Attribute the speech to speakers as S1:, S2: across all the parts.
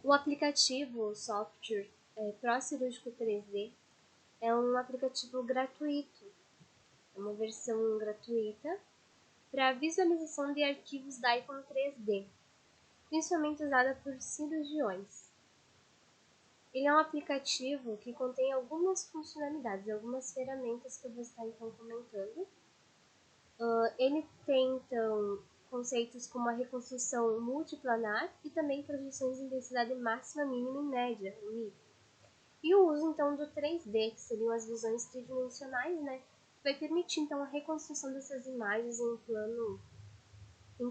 S1: O aplicativo software ProCirúrgico 3D é um aplicativo gratuito, é uma versão gratuita para visualização de arquivos da Icon 3D, principalmente usada por cirurgiões. Ele é um aplicativo que contém algumas funcionalidades, algumas ferramentas que eu vou estar então comentando. Ele tem então conceitos como a reconstrução multiplanar e também projeções de intensidade máxima, mínima e média, e o uso então do 3D, que seriam as visões tridimensionais, né? Que vai permitir então a reconstrução dessas imagens em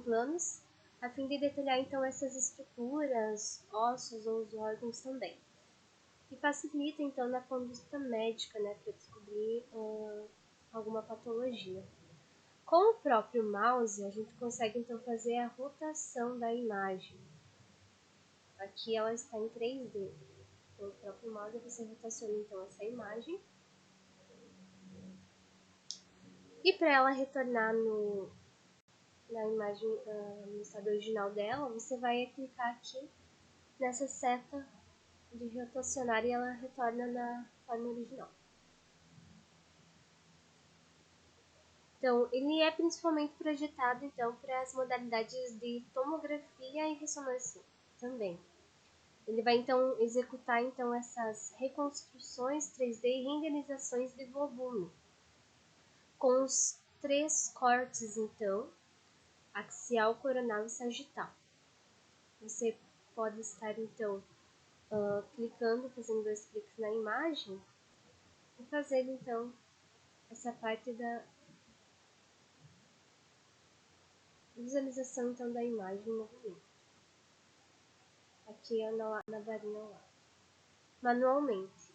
S1: planos, a fim de detalhar então essas estruturas, ossos ou os órgãos também. E facilita então na conduta médica, né, para descobrir alguma patologia. Com o próprio mouse, a gente consegue então fazer a rotação da imagem. Aqui ela está em 3D. Com o próprio mouse você rotaciona então essa imagem. E para ela retornar na imagem, no estado original dela, você vai clicar aqui nessa seta de rotacionar e ela retorna na forma original. Então, ele é principalmente projetado então para as modalidades de tomografia e ressonância também. Ele vai então executar então essas reconstruções 3D e renderizações de volume, com os 3 cortes então, axial, coronal e sagital. Você pode estar então clicando, fazendo 2 cliques na imagem e fazendo então essa parte da visualização então da imagem em movimento. Aqui é na varinha lá. Manualmente.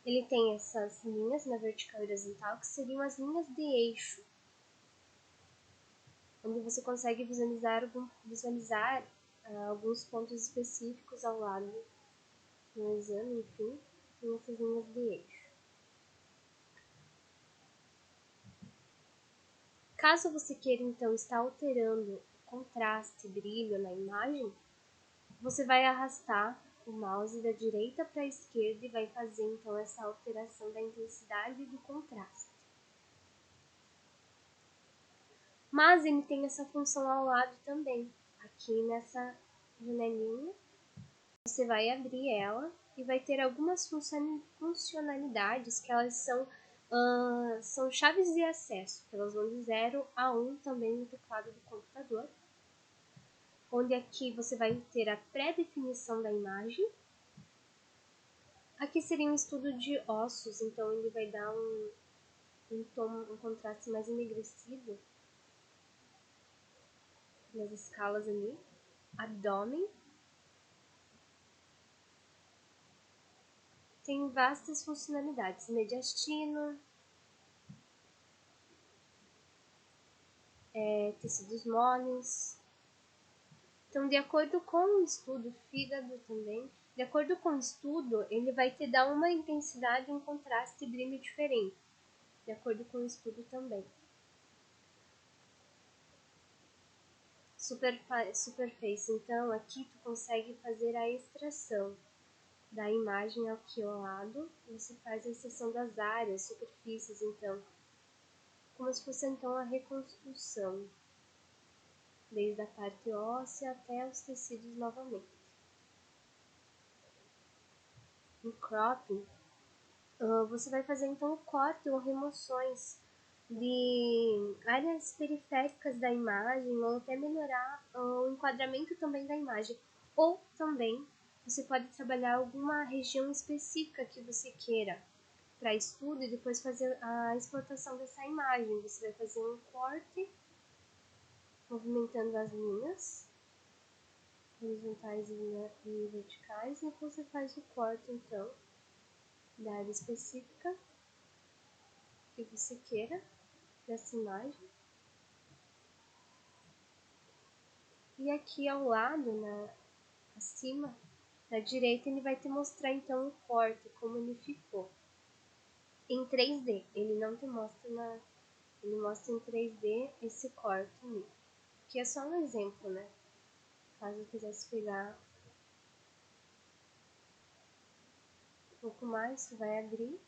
S1: Ele tem essas linhas na vertical e horizontal, que seriam as linhas de eixo, onde você consegue visualizar alguns pontos específicos ao lado do exame, enfim, tem essas linhas de eixo. Caso você queira então estar alterando o contraste, brilho na imagem, você vai arrastar o mouse da direita para a esquerda e vai fazer então essa alteração da intensidade e do contraste. Mas ele tem essa função ao lado também. Aqui nessa janelinha, você vai abrir ela e vai ter algumas funcionalidades que elas são chaves de acesso, que elas vão de 0 a 1 também no teclado do computador. Onde aqui você vai ter a pré-definição da imagem. Aqui seria um estudo de ossos, então ele vai dar um contraste mais enegrecido nas escalas ali. Abdômen. Tem vastas funcionalidades, mediastino, tecidos moles. Então, de acordo com o estudo, fígado também, de acordo com o estudo, ele vai te dar uma intensidade, um contraste e brilho diferente, de acordo com o estudo também. Superface, então, aqui tu consegue fazer a extração da imagem aqui ao lado, você faz a extração das áreas, superfícies, então, como se fosse então a reconstrução, desde a parte óssea até os tecidos novamente. Em cropping, você vai fazer então o corte ou remoções de áreas periféricas da imagem, ou até melhorar o enquadramento também da imagem, ou também você pode trabalhar alguma região específica que você queira para estudo e depois fazer a exportação dessa imagem. Você vai fazer um corte movimentando as linhas horizontais e verticais, e você faz o corte então da área específica que você queira dessa imagem. E aqui ao lado, acima, na direita, ele vai te mostrar então o corte, como ele ficou. Em 3D, ele não te mostra ele mostra em 3D esse corte ali. Que é só um exemplo, né? caso eu quisesse pegar um pouco mais, tu vai abrir.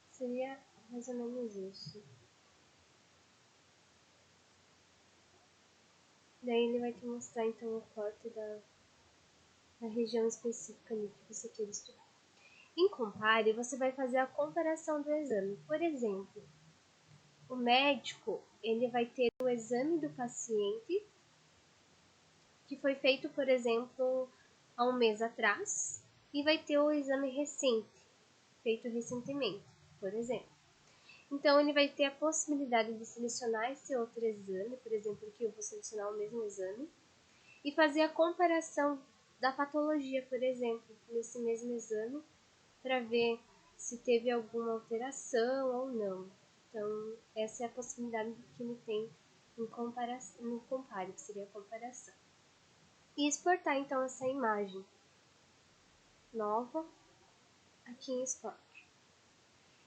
S1: Seria mais ou menos isso. Daí ele vai te mostrar então o corte da região específica ali que você quer estudar. Em Compare, você vai fazer a comparação do exame. Por exemplo, o médico ele vai ter o exame do paciente que foi feito, por exemplo, há um mês atrás, e vai ter o exame recente, feito recentemente, por exemplo. Então, ele vai ter a possibilidade de selecionar esse outro exame, por exemplo, aqui eu vou selecionar o mesmo exame, e fazer a comparação da patologia, por exemplo, nesse mesmo exame, para ver se teve alguma alteração ou não. Então, essa é a possibilidade que ele tem no Compare, que seria a comparação. E exportar, então, essa imagem nova aqui em Export.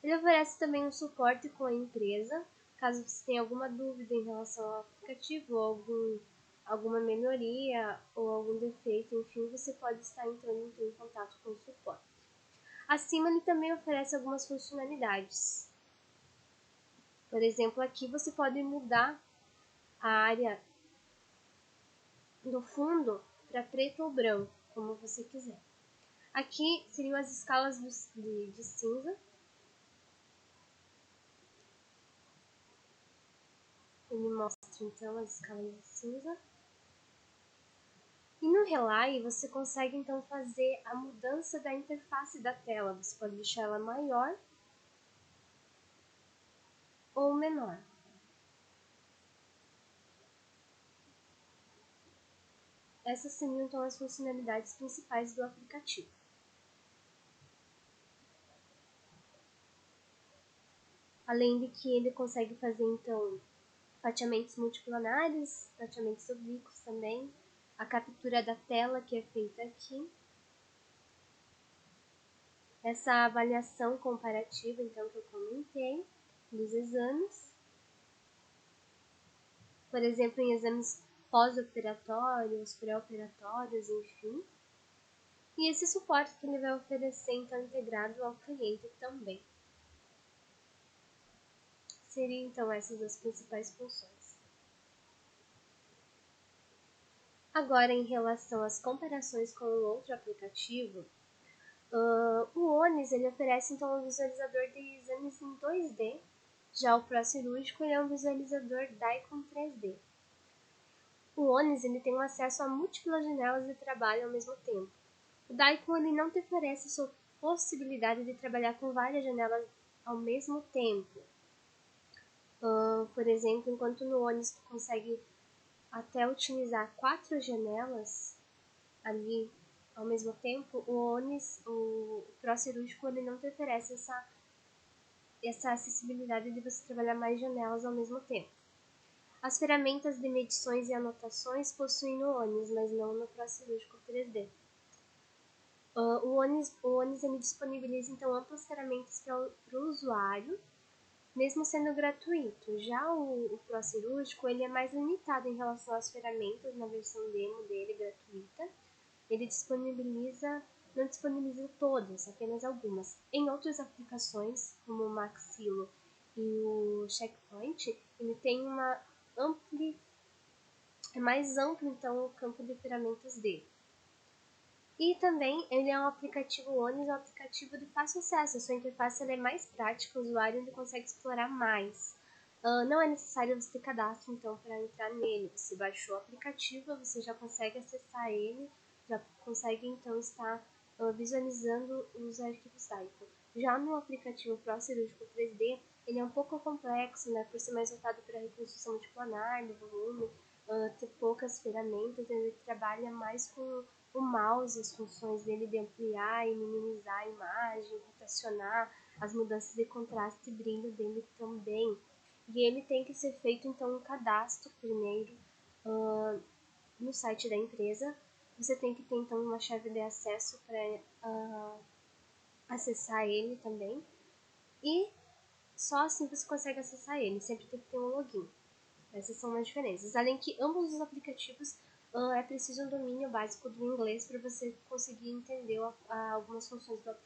S1: Ele oferece também um suporte com a empresa, caso você tenha alguma dúvida em relação ao aplicativo, ou alguma melhoria ou algum defeito, enfim, você pode estar entrando em contato com o suporte. Acima ele também oferece algumas funcionalidades. Por exemplo, aqui você pode mudar a área do fundo para preto ou branco, como você quiser. Aqui seriam as escalas de cinza. Ele mostra então as escalas de cinza. E no Relay você consegue então fazer a mudança da interface da tela. Você pode deixar ela maior ou menor. Essas seriam então as funcionalidades principais do aplicativo. Além de que ele consegue fazer então fatiamentos multiplanares, fatiamentos oblíquos também, a captura da tela que é feita aqui, essa avaliação comparativa então que eu comentei dos exames, por exemplo, em exames pós-operatórios, pré-operatórios, enfim. E esse suporte que ele vai oferecer, então, integrado ao cliente também. Seriam, então, essas as principais funções. Agora, em relação às comparações com o outro aplicativo, o ONIS ele oferece, então, um visualizador de exames em 2D. Já o Procirúrgico ele é um visualizador DICOM 3D. O ONIS ele tem acesso a múltiplas janelas de trabalho ao mesmo tempo. O DICOM ele não te oferece a possibilidade de trabalhar com várias janelas ao mesmo tempo. Por exemplo, enquanto no ONIS tu consegue até utilizar 4 janelas ali ao mesmo tempo, o ONIS, o Procirúrgico, ele não te oferece essa acessibilidade de você trabalhar mais janelas ao mesmo tempo. As ferramentas de medições e anotações possuem no ONIS, mas não no Procirúrgico 3D. O ONIS ele disponibiliza então amplas ferramentas para o usuário, mesmo sendo gratuito. Já o Procirúrgico ele é mais limitado em relação às ferramentas na versão demo dele gratuita. Ele não disponibiliza todas, apenas algumas. Em outras aplicações, como o Maxilo e o Checkpoint, ele tem é mais amplo então o campo de ferramentas dele. E também ele é um aplicativo ONIS, um aplicativo de fácil acesso. A sua interface é mais prática, o usuário ainda consegue explorar mais. Não é necessário você ter cadastro então para entrar nele. Você baixou o aplicativo, você já consegue acessar ele, já consegue então estar visualizando os arquivos DICOM. Já no aplicativo Procirúrgico 3D, ele é um pouco complexo, né, por ser mais voltado para a reconstrução multiplanar, de volume, ter poucas ferramentas, ele trabalha mais com o mouse, as funções dele de ampliar e minimizar a imagem, rotacionar, as mudanças de contraste e brilho dele também. E ele tem que ser feito então um cadastro primeiro no site da empresa. Você tem que ter então uma chave de acesso para acessar ele também. E só assim você consegue acessar ele, sempre tem que ter um login. Essas são as diferenças. Além que ambos os aplicativos é preciso um domínio básico do inglês para você conseguir entender algumas funções do